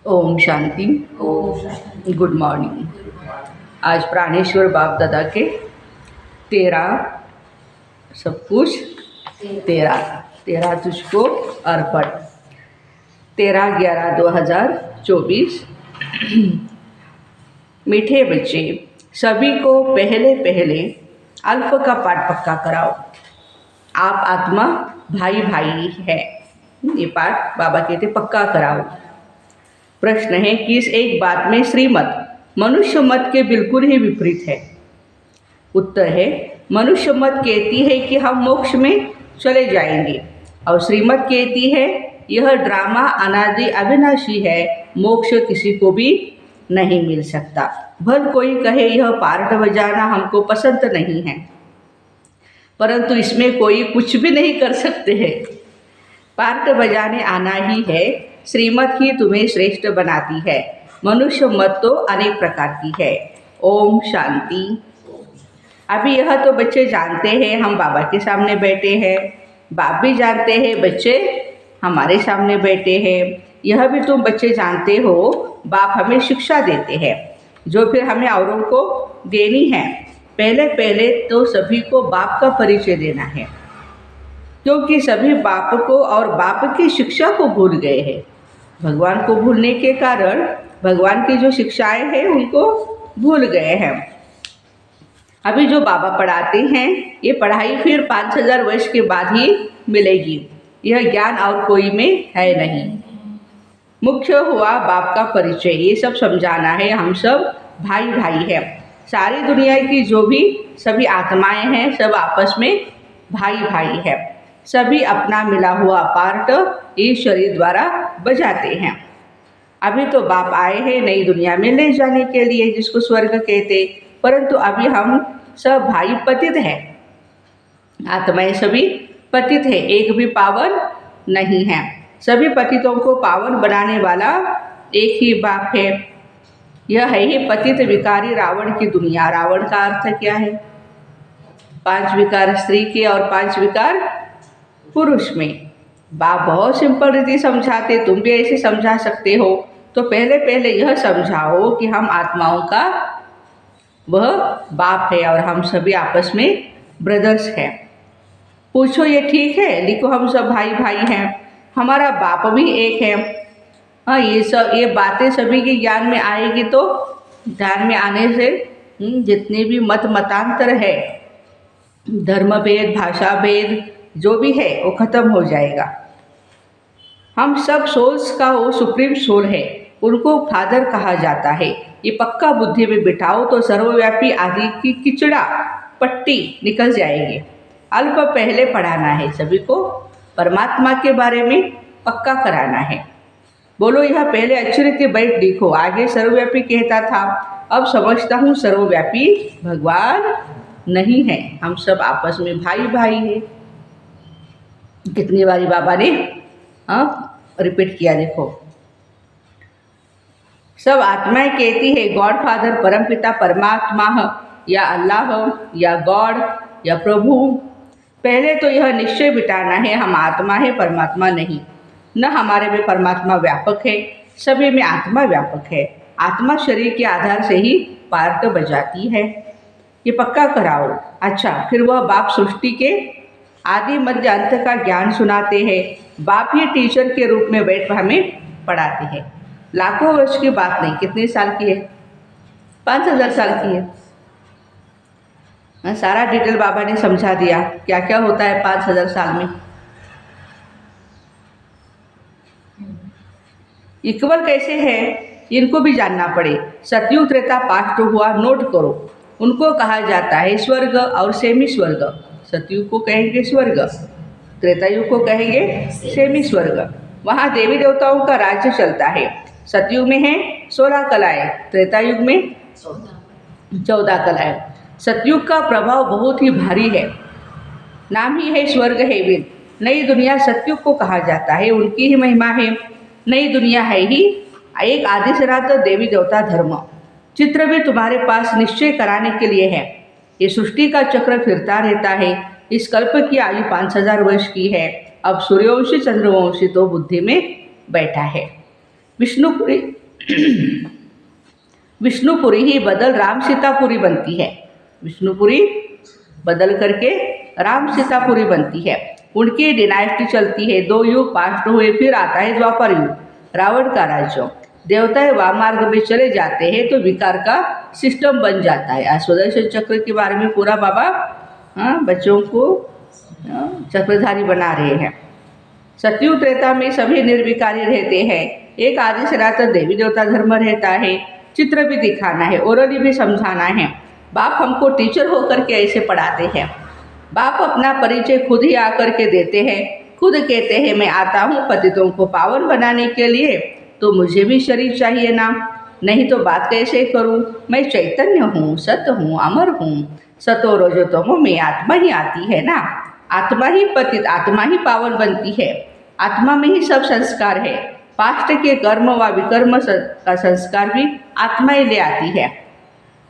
Om Shanti. Good morning. आज प्राणेश्वर बाप दादा के 13 सब कुछ 13 तुझको अर्पण 13/11/2024। मीठे बच्चे, सभी को पहले पहले अल्प का पाठ पक्का कराओ। आप आत्मा भाई भाई है, ये पाठ बाबा कहते पक्का कराओ। प्रश्न है कि इस एक बात में श्रीमत मनुष्य मत के बिल्कुल ही विपरीत है। उत्तर है, मनुष्य मत कहती है कि हम मोक्ष में चले जाएंगे और श्रीमत कहती है यह ड्रामा अनादि अविनाशी है, मोक्ष किसी को भी नहीं मिल सकता। भल कोई कहे यह पार्ट बजाना हमको पसंद नहीं है, परंतु इसमें कोई कुछ भी नहीं कर सकते हैं। पार्ट बजाने आना ही है, श्रीमत ही तुम्हें श्रेष्ठ बनाती है। मनुष्य मत तो अनेक प्रकार की है। ओम शांति। अभी यह तो बच्चे जानते हैं हम बाबा के सामने बैठे हैं, बाप भी जानते हैं बच्चे हमारे सामने बैठे हैं। यह भी तुम बच्चे जानते हो बाप हमें शिक्षा देते हैं जो फिर हमें औरों को देनी है। पहले पहले तो सभी को बाप का परिचय देना है, क्योंकि सभी बाप को और बाप की शिक्षा को भूल गए हैं। भगवान को भूलने के कारण भगवान की जो शिक्षाएं हैं उनको भूल गए हैं। अभी जो बाबा पढ़ाते हैं ये पढ़ाई फिर 5000 वर्ष के बाद ही मिलेगी। यह ज्ञान और कोई में है नहीं। मुख्य हुआ बाप का परिचय, ये सब समझाना है। हम सब भाई भाई हैं। सारी दुनिया की जो भी सभी आत्माएं हैं सब आपस में भाई भाई है। सभी अपना मिला हुआ पार्ट इस शरीर द्वारा बजाते हैं। अभी तो बाप आए हैं नई दुनिया में ले जाने के लिए, जिसको स्वर्ग कहते, परंतु अभी हम सब भाई पतित हैं। आत्माएं सभी पतित है, एक भी पावन नहीं है। सभी पतितों को पावन बनाने वाला एक ही बाप है। यह है ही पतित विकारी रावण की दुनिया। रावण का अर्थ क्या है? 5 विकार स्त्री के और 5 विकार पुरुष में। बाप बहुत सिंपल रीति समझाते, तुम भी ऐसे समझा सकते हो। तो पहले पहले यह समझाओ कि हम आत्माओं का वह बाप है और हम सभी आपस में ब्रदर्स हैं। पूछो ये ठीक है? लिखो हम सब भाई भाई हैं, हमारा बाप भी एक है। हाँ, ये बातें सभी के ज्ञान में आएगी तो ध्यान में आने से जितने भी मतांतर है, धर्म भेद, भाषा भेद जो भी है वो खत्म हो जाएगा। हम सब सोल्स का वो सुप्रीम सोल है, उनको फादर कहा जाता है। ये पक्का बुद्धि में बिठाओ तो सर्वव्यापी आदि की किचड़ा पट्टी निकल जाएगी। अल्प पहले पढ़ाना है सभी को, परमात्मा के बारे में पक्का कराना है। बोलो यह पहले अच्छी रीति बैठ लिखो। आगे सर्वव्यापी कहता था, अब समझता हूँ सर्वव्यापी भगवान नहीं है, हम सब आपस में भाई भाई है। कितनी बारी बाबा ने रिपीट किया, देखो। सब आत्माएं कहती है गॉड फादर, परमपिता परमात्मा या अल्लाह या गॉड या प्रभु। पहले तो यह निश्चय बिठाना है हम आत्मा है, परमात्मा नहीं। न हमारे में परमात्मा व्यापक है, सभी में आत्मा व्यापक है। आत्मा शरीर के आधार से ही पार्ट बजाती है, ये पक्का कराओ। अच्छा, फिर वह बाप सृष्टि के आदि मध्य अंत का ज्ञान सुनाते हैं। बाप ही टीचर के रूप में बैठ हमें पढ़ाते हैं। लाखों वर्ष की बात नहीं, कितने साल की है? 5000 साल की है। सारा डिटेल बाबा ने समझा दिया क्या क्या होता है 5000 साल में। इक्वल कैसे है इनको भी जानना पड़े। सतयुग त्रेता पास्ट हुआ, नोट करो। उनको कहा जाता है स्वर्ग और सेमी स्वर्ग। सतयुग को कहेंगे स्वर्ग, त्रेतायुग को कहेंगे सेमी स्वर्ग। वहाँ देवी देवताओं का राज्य चलता है। सतयुग में है 16 कलाएं, त्रेतायुग में 14 कलाएं। सतयुग का प्रभाव बहुत ही भारी है, नाम ही है स्वर्ग हेवन। नई दुनिया सतयुग को कहा जाता है, उनकी ही महिमा है। नई दुनिया है ही एक आदि सनात देवी देवता धर्म। चित्र भी तुम्हारे पास निश्चय कराने के लिए है। ये सृष्टि का चक्र फिरता रहता है। इस कल्प की आयु 5000 वर्ष की है। अब सूर्यवंशी चंद्रवंशी तो बुद्धि में बैठा है। विष्णुपुरी विष्णुपुरी ही बदल राम सीतापुरी बनती है। विष्णुपुरी बदल करके राम सीतापुरी बनती है। उनकी डिनाइस्टी चलती है, 2 युग पास्ट हुए, फिर आता है द्वापर युग, रावण का राज्य। देवता वामार्ग में चले जाते हैं तो विकार का सिस्टम बन जाता है। आज सुदर्शन चक्र के बारे में पूरा बाबा बच्चों को चक्रधारी बना रहे हैं। सतयुग त्रेता में सभी निर्विकारी रहते हैं। एक आदि सनातन देवी देवता धर्म रहता है। चित्र भी दिखाना है, ओरली भी समझाना है। बाप हमको टीचर होकर के ऐसे पढ़ाते हैं। बाप अपना परिचय खुद ही आकर के देते हैं, खुद कहते हैं मैं आता हूँ पतितों को पावन बनाने के लिए, तो मुझे भी शरीर चाहिए ना, नहीं तो बात कैसे करूँ। मैं चैतन्य हूँ, सत्य हूँ, अमर हूँ। सतो रजोतमो में आत्मा ही आती है ना, आत्मा ही पतित, आत्मा ही पावन बनती है। आत्मा में ही सब संस्कार है। पास्ट के कर्म व विकर्म का संस्कार भी आत्मा ही ले आती है।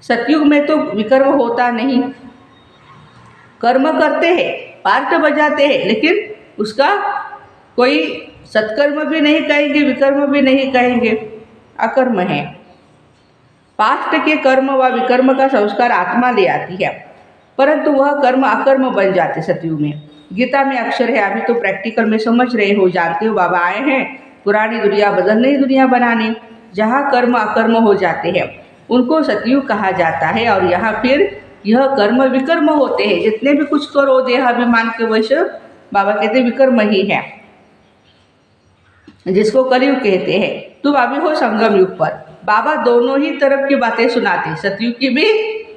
सतयुग में तो विकर्म होता नहीं, कर्म करते हैं, पार्ट बजाते हैं, लेकिन उसका कोई सत्कर्म भी नहीं कहेंगे, विकर्म भी नहीं कहेंगे, अकर्म है। पास्ट के कर्म व विकर्म का संस्कार आत्मा ले आती है, परंतु वह कर्म अकर्म बन जाते सतयुग में। गीता में अक्षर है, अभी तो प्रैक्टिकल में समझ रहे हो, जानते हो बाबा आए हैं पुरानी दुनिया बदल नई दुनिया बनाने। जहाँ कर्म अकर्म हो जाते हैं उनको सतयुग कहा जाता है, और यहाँ फिर यह कर्म विकर्म होते हैं। जितने भी कुछ करो देहाभिमान के वश, बाबा कहते विकर्म ही है, जिसको कलयुग कहते हैं। तुम अभी हो संगम युग पर। बाबा दोनों ही तरफ की बातें सुनाते, सतयुग की भी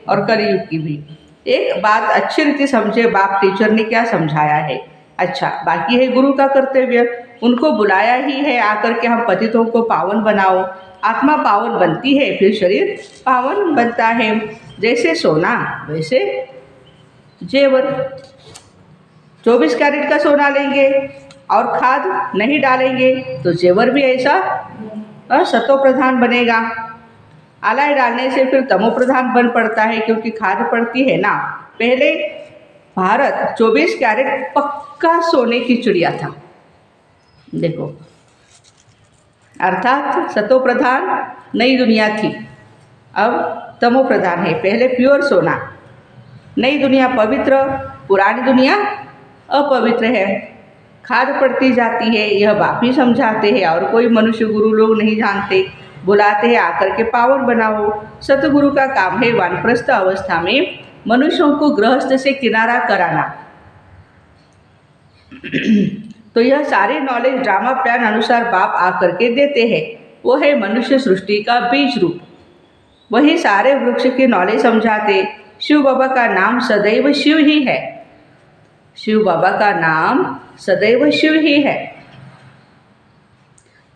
और कलयुग की भी। एक बात अच्छी रीति समझे, बाप टीचर ने क्या समझाया है। अच्छा, बाकी है गुरु का कर्तव्य, उनको बुलाया ही है आकर के हम पतितों को पावन बनाओ। आत्मा पावन बनती है, फिर शरीर पावन बनता है। जैसे सोना वैसे जेवर। 24 कैरेट का सोना लेंगे और खाद नहीं डालेंगे तो जेवर भी ऐसा सतो प्रधान बनेगा। आलाय डालने से फिर तमो प्रधान बन पड़ता है, क्योंकि खाद पड़ती है ना। पहले भारत 24 कैरेट पक्का सोने की चिड़िया था, देखो, अर्थात सतो प्रधान नई दुनिया थी, अब तमो प्रधान है। पहले प्योर सोना, नई दुनिया पवित्र, पुरानी दुनिया अपवित्र है। खाद पड़ती जाती है, यह बाप ही समझाते हैं, और कोई मनुष्य गुरु लोग नहीं जानते। बुलाते हैं आकर के पावन बनाओ। सतगुरु का काम है वानप्रस्थ अवस्था में मनुष्यों को गृहस्थ से किनारा कराना। तो यह सारे नॉलेज ड्रामा प्लान अनुसार बाप आकर के देते हैं। वो है मनुष्य सृष्टि का बीज रूप, वही सारे वृक्ष की नॉलेज समझाते। शिव बाबा का नाम सदैव शिव ही है, शिव बाबा का नाम सदैव शिव ही है।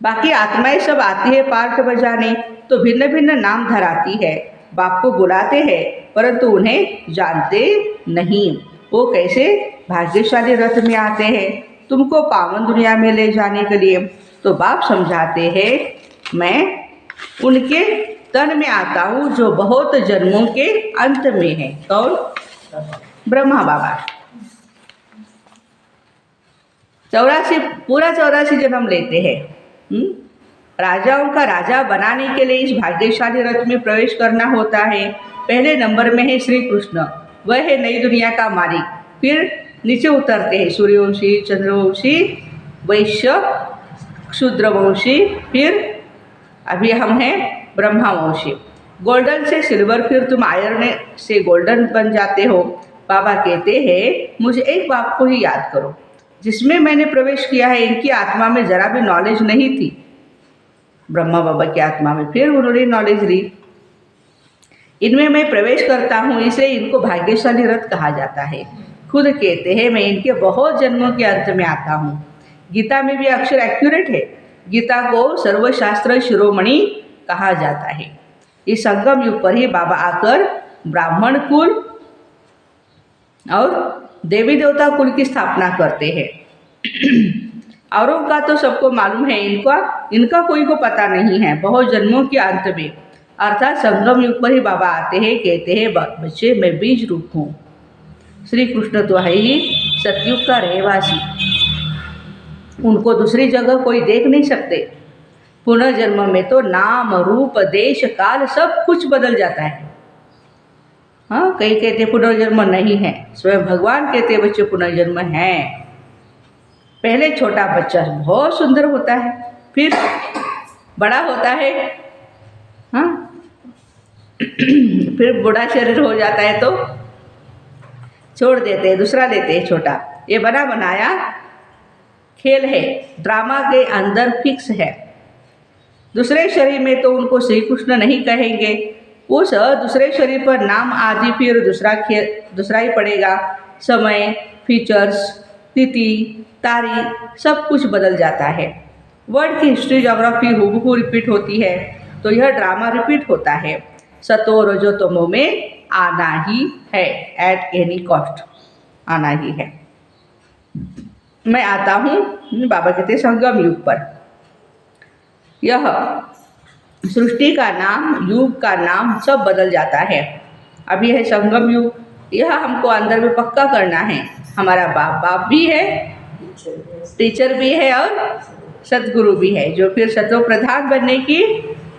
बाकी आत्माएं सब आती है पार्ट बजाने, तो भिन्न भिन्न नाम धराती है। बाप को बुलाते हैं परंतु उन्हें जानते नहीं। वो कैसे भाग्यशाली रथ में आते हैं तुमको पावन दुनिया में ले जाने के लिए। तो बाप समझाते हैं मैं उनके तन में आता हूँ जो बहुत जन्मों के अंत में है। कौन? ब्रह्मा बाबा। 84 पूरा 84 जन्म लेते हैं। राजाओं का राजा बनाने के लिए इस भाग्यशाली रथ में प्रवेश करना होता है। पहले नंबर में है श्री कृष्ण, वह है नई दुनिया का मालिक। फिर नीचे उतरते हैं सूर्यवंशी, चंद्रवंशी, वैश्य, शूद्रवंशी, फिर अभी हम हैं ब्रह्मावंशी। गोल्डन से सिल्वर, फिर तुम आयरन से गोल्डन बन जाते हो। बाबा कहते हैं मुझे एक बाप को ही याद करो, जिसमें मैंने प्रवेश किया है। इनकी आत्मा में जरा भी नॉलेज नहीं थी, ब्रह्मा बाबा की आत्मा में, फिर उन्होंने नॉलेज ली। इनमें मैं प्रवेश करता हूँ, इसलिए इनको भाग्यशाली रथ कहा जाता है। खुद कहते हैं मैं इनके बहुत जन्मों के अंत में आता हूँ। गीता में भी अक्षर एक्यूरेट है। गीता को सर्वशास्त्र शिरोमणि कहा जाता है। इस संगम युग पर ही बाबा आकर ब्राह्मण कुल और देवी देवता कुल की स्थापना करते हैं। औरों का तो सबको मालूम है, इनका कोई को पता नहीं है। बहुत जन्मों के अंत में अर्थात संगम युग पर ही बाबा आते हैं, कहते हैं बच्चे मैं बीज रूप हूँ। श्री कृष्ण तो है ही सतयुग का रहवासी, उनको दूसरी जगह कोई देख नहीं सकते। पुनर्जन्म में तो नाम रूप देश काल सब कुछ बदल जाता है। हाँ, कई कहते पुनर्जन्म नहीं है, स्वयं भगवान कहते बच्चे पुनर्जन्म है। पहले छोटा बच्चा बहुत सुंदर होता है, फिर बड़ा होता है, हाँ फिर बूढ़ा शरीर हो जाता है तो छोड़ देते हैं, दूसरा लेते हैं छोटा। ये बना बनाया खेल है, ड्रामा के अंदर फिक्स है। दूसरे शरीर में तो उनको श्री कृष्ण नहीं कहेंगे, उस दूसरे शरीर पर नाम आदि फिर दूसरा ही पड़ेगा। समय, फीचर्स, तिथि, तारीख सब कुछ बदल जाता है। वर्ड की हिस्ट्री, ज्योग्राफी हूबहू रिपीट होती है, तो यह ड्रामा रिपीट होता है। सतो रजो तमो में आना ही है, एट एनी कॉस्ट आना ही है। मैं आता हूँ, बाबा कहते संगम युग पर। यह सृष्टि का नाम, युग का नाम सब बदल जाता है। अभी है संगम युग, यह हमको अंदर में पक्का करना है। हमारा बाप भी है, टीचर भी है और सतगुरु भी है, जो फिर सतो प्रधान बनने की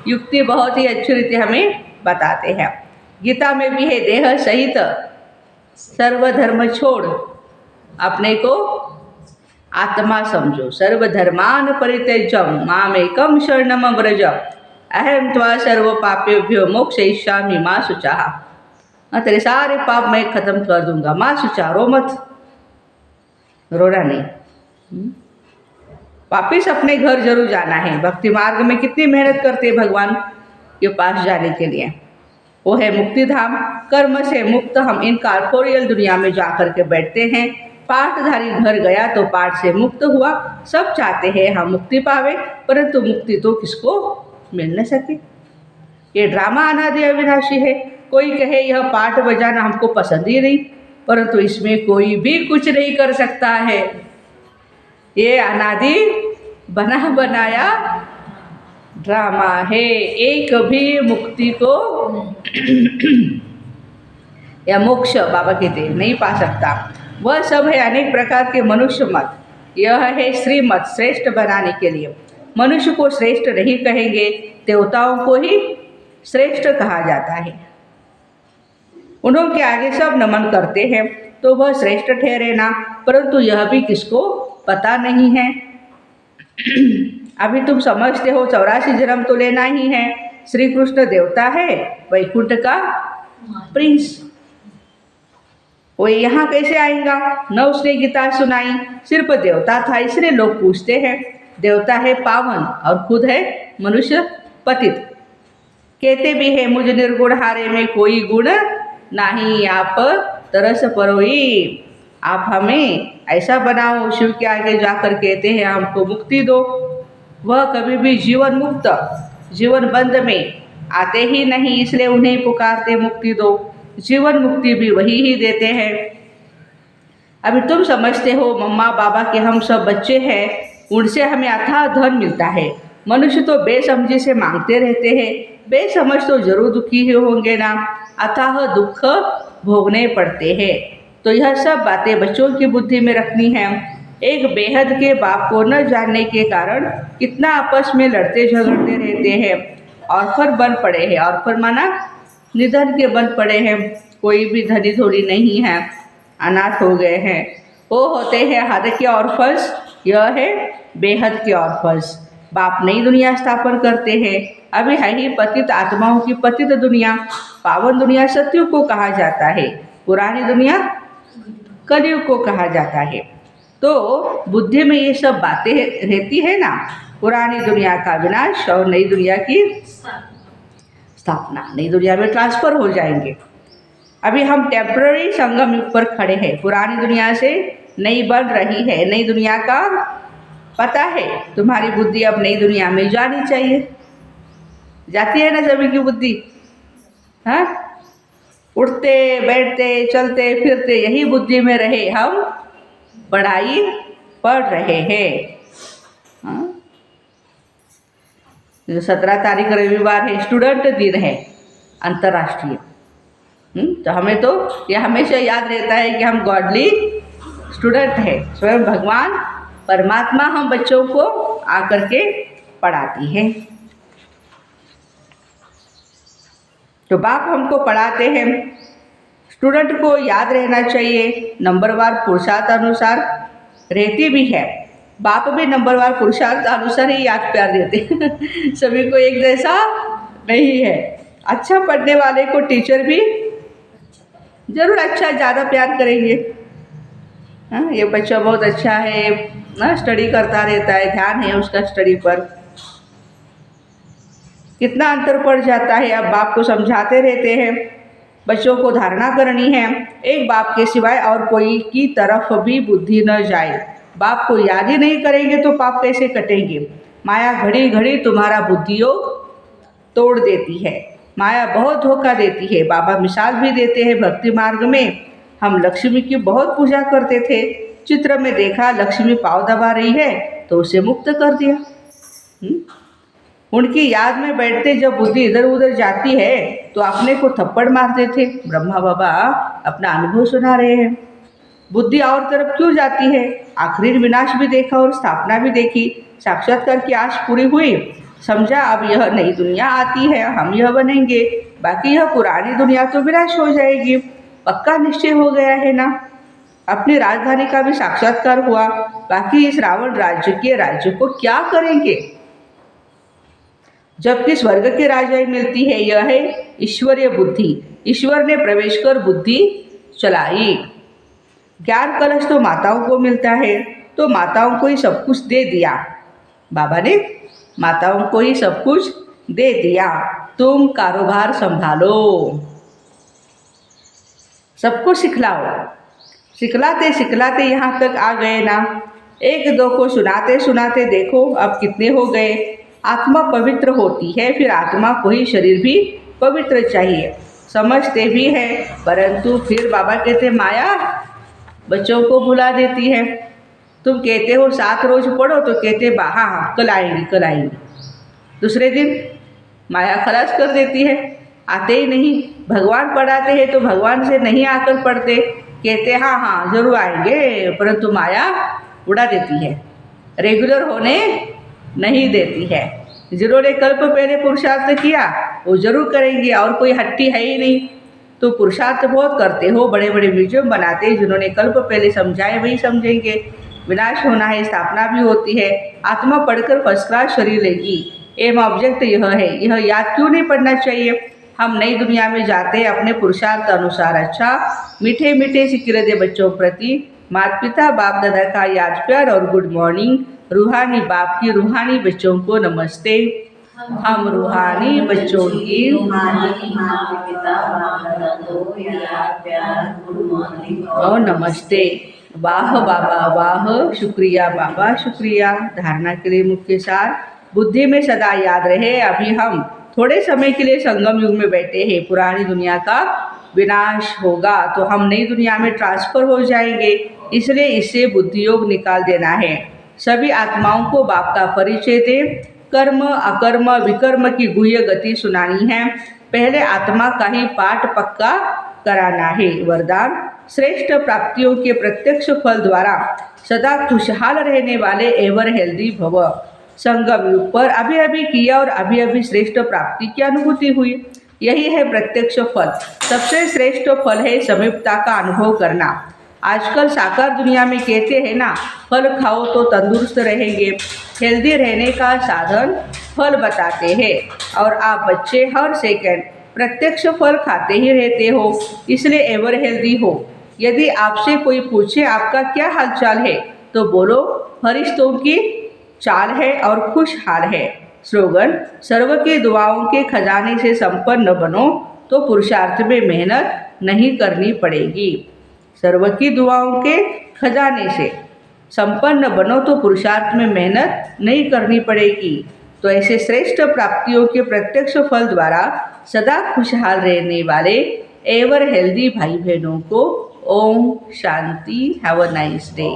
युक्ति बहुत ही अच्छी रीति हमें बताते हैं। गीता में भी है, देह सहित सर्वधर्म छोड़ अपने को आत्मा समझो, सर्वधर्मान परित्यज्य मामेकम शरणम व्रज अहम त्वा सर्व पापेभ्यो मोक्षयिष्यामि मां शुचः। तेरे सारे पाप मैं खत्म कर दूंगा, मां शुचः, रो मत, रोना नहीं। वापिस अपने घर जरूर जाना है। भक्ति मार्ग में कितनी मेहनत करते हैं भगवान के पास जाने के लिए, वो है मुक्ति धाम। कर्म से मुक्त हम इन कॉर्पोरियल दुनिया में जाकर के बैठते हैं। पाठधारी घर गया तो पाठ से मुक्त हुआ। सब चाहते हैं हम मुक्ति पावे, परंतु मुक्ति तो किसको मिल न सके। ये ड्रामा अनादि अविनाशी है। कोई कहे यह पाठ बजाना हमको पसंद ही नहीं, परंतु इसमें कोई भी कुछ नहीं कर सकता है। ये अनादि बना बनाया ड्रामा है। एक भी मुक्ति को या मोक्ष बाबा कहते नहीं पा सकता। वह सब है अनेक प्रकार के मनुष्य मत। यह है श्रीमत, श्रेष्ठ बनाने के लिए। मनुष्य को श्रेष्ठ नहीं कहेंगे, देवताओं को ही श्रेष्ठ कहा जाता है। उन्होंने आगे सब नमन करते हैं तो वह श्रेष्ठ ठहरे ना, परंतु यह भी किसको पता नहीं है। अभी तुम समझते हो 84 जन्म तो लेना ही है। श्री कृष्ण देवता है, वैकुंठ का प्रिंस, वो यहाँ कैसे आएगा? न उसने गीता सुनाई, सिर्फ देवता था इसलिए लोग पूछते हैं। देवता है पावन और खुद है मनुष्य पतित। कहते भी है मुझ निर्गुण हारे में कोई गुण नहीं, आप तरस परोई, आप हमें ऐसा बनाओ। शिव के आगे जाकर कहते हैं हमको मुक्ति दो। वह कभी भी जीवन मुक्त, जीवन बंद में आते ही नहीं, इसलिए उन्हें पुकारते मुक्ति दो। जीवन मुक्ति भी वही ही देते हैं। अभी तुम समझते हो मम्मा बाबा के हम सब बच्चे हैं, उनसे हमें अथाह धन मिलता है। मनुष्य तो बेसमझी से मांगते रहते हैं, बेसमझ तो जरूर दुखी ही होंगे ना, अथाह दुख भोगने पड़ते हैं। तो यह सब बातें बच्चों की बुद्धि में रखनी है। एक बेहद के बाप को न जानने के कारण कितना आपस में लड़ते झगड़ते रहते हैं। ऑर्फन बन पड़े हैं, ऑर्फन माना निधन के बन पड़े हैं। कोई भी धनी थोड़ी नहीं है, अनाथ हो गए हैं। वो होते हैं हद के ऑर्फन्स, यह है बेहद के ऑर्फन्स। बाप नई दुनिया स्थापन करते हैं। अभी है ही पतित आत्माओं की पतित दुनिया। पावन दुनिया सतयुग को कहा जाता है, पुरानी दुनिया कलयुग को कहा जाता है। तो बुद्धि में ये सब बातें रहती है ना, पुरानी दुनिया का विनाश और नई दुनिया की स्थापना। नई दुनिया में ट्रांसफर हो जाएंगे। अभी हम टेम्पररी संगम युग पर खड़े हैं। पुरानी दुनिया से नई बन रही है। नई दुनिया का पता है, तुम्हारी बुद्धि अब नई दुनिया में जानी चाहिए। जाती है ना सभी की बुद्धि? हाँ, उठते बैठते चलते फिरते यही बुद्धि में रहे हम पढ़ाई पढ़ रहे हैं। हाँ? 17 तारीख रविवार है, स्टूडेंट दिन है अंतर्राष्ट्रीय। तो हमें तो यह हमेशा याद रहता है कि हम गॉडली स्टूडेंट है। स्वयं भगवान परमात्मा हम बच्चों को आकर के पढ़ाती है। तो बाप हमको पढ़ाते हैं, स्टूडेंट को याद रहना चाहिए, नंबरवार पुरुषार्थ अनुसार रहती भी है। बाप भी नंबरवार पुरुषार्थ अनुसार ही याद प्यार देते सभी को एक जैसा नहीं है। अच्छा पढ़ने वाले को टीचर भी ज़रूर अच्छा ज़्यादा प्यार करेंगे। हाँ, ये बच्चा बहुत अच्छा है ना, स्टडी करता रहता है, ध्यान है उसका स्टडी पर। कितना अंतर पड़ जाता है। अब बाप को समझाते रहते हैं, बच्चों को धारणा करनी है, एक बाप के सिवाय और कोई की तरफ भी बुद्धि न जाए। बाप को याद ही नहीं करेंगे तो पाप कैसे कटेंगे। माया घड़ी घड़ी तुम्हारा बुद्धि योग तोड़ देती है। माया बहुत धोखा देती है। बाबा मिसाल भी देते हैं भक्ति मार्ग में। हम लक्ष्मी की बहुत पूजा करते थे, चित्र में देखा लक्ष्मी पाँव दबा रही है तो उसे मुक्त कर दिया। उनकी याद में बैठते जब बुद्धि इधर उधर जाती है तो अपने को थप्पड़ मारते थे। ब्रह्मा बाबा अपना अनुभव सुना रहे हैं। बुद्धि और तरफ क्यों जाती है। आखिरी विनाश भी देखा और स्थापना भी देखी। साक्षात्कार की आश पूरी हुई, समझा अब यह नई दुनिया आती है, हम यह बनेंगे, बाकी यह पुरानी दुनिया तो विनाश हो जाएगी। पक्का निश्चय हो गया है ना। अपनी राजधानी का भी साक्षात्कार हुआ, बाकी इस रावण राज्य के राज्य को क्या करेंगे। जबकि स्वर्ग की राजाई मिलती है, यह है ईश्वरीय बुद्धि। ईश्वर ने प्रवेश कर बुद्धि चलाई। ज्ञान कलश तो माताओं को मिलता है, तो माताओं को ही सब कुछ दे दिया। बाबा ने माताओं को ही सब कुछ दे दिया, तुम कारोबार संभालो, सबको सिखलाओ। सिखलाते सिखलाते यहाँ तक आ गए ना। एक दो को सुनाते सुनाते देखो अब कितने हो गए। आत्मा पवित्र होती है, फिर आत्मा को ही शरीर भी पवित्र चाहिए। समझते भी है, परंतु फिर बाबा कहते माया बच्चों को भुला देती है। तुम कहते हो 7 रोज पढ़ो तो कहते हाँ कल आएंगे। दूसरे दिन माया खलास कर देती है, आते ही नहीं। भगवान पढ़ाते हैं तो भगवान से नहीं आकर पढ़ते, कहते हाँ जरूर आएंगे, परंतु माया उड़ा देती है, रेगुलर होने नहीं देती है। जिन्होंने कल्प पहले पुरुषार्थ किया वो जरूर करेंगे, और कोई हट्टी है ही नहीं। तो पुरुषार्थ बहुत करते हो, बड़े बड़े म्यूजियम बनाते हैं, जिन्होंने कल्प पहले समझाए वही समझेंगे। विनाश होना है, स्थापना भी होती है। आत्मा पढ़कर फर्स्ट क्लास शरीर लेगी, एम ऑब्जेक्ट यह है। यह याद क्यों नहीं पढ़ना चाहिए। हम नई दुनिया में जाते हैं अपने पुरुषार्थ अनुसार। अच्छा मीठे मीठे सिक्के दे बच्चों प्रति माता पिता बाप दादा का याद प्यार और गुड मॉर्निंग। रूहानी बाप की रूहानी बच्चों को नमस्ते। हम रूहानी बच्चों की और नमस्ते। वाह बाबा वाह, शुक्रिया बाबा शुक्रिया। धारणा के लिए मुख्य सार, बुद्धि में सदा याद रहे अभी हम थोड़े समय के लिए संगम युग में बैठे हैं। पुरानी दुनिया का विनाश होगा तो हम नई दुनिया में ट्रांसफर हो जाएंगे, इसलिए इससे बुद्धि योग निकाल देना है। सभी आत्माओं को बाप का परिचय दे, कर्म अकर्म विकर्म की गुह्य गति सुनानी है। पहले आत्मा का ही पाठ पक्का कराना है। वरदान, श्रेष्ठ प्राप्तियों के प्रत्यक्ष फल द्वारा सदा खुशहाल रहने वाले एवर हेल्दी भव। संगम युग पर अभी अभी किया और अभी अभी श्रेष्ठ प्राप्ति की अनुभूति हुई, यही है प्रत्यक्ष फल। सबसे श्रेष्ठ फल है समीपता का अनुभव करना। आजकल साकार दुनिया में कहते हैं ना, फल खाओ तो तंदुरुस्त रहेंगे। हेल्दी रहने का साधन फल बताते हैं, और आप बच्चे हर सेकंड प्रत्यक्ष फल खाते ही रहते हो, इसलिए एवर हेल्दी हो। यदि आपसे कोई पूछे आपका क्या हालचाल है तो बोलो फरिश्तों की चाल है और खुशहाल है। स्लोगन, सर्व की दुआओं के खजाने से संपन्न बनो तो पुरुषार्थ में मेहनत नहीं करनी पड़ेगी। सर्व की दुआओं के खजाने से संपन्न बनो तो पुरुषार्थ में मेहनत नहीं करनी पड़ेगी। तो ऐसे श्रेष्ठ प्राप्तियों के प्रत्यक्ष फल द्वारा सदा खुशहाल रहने वाले एवर हेल्दी भाई बहनों को ओम शांति। Have a nice day.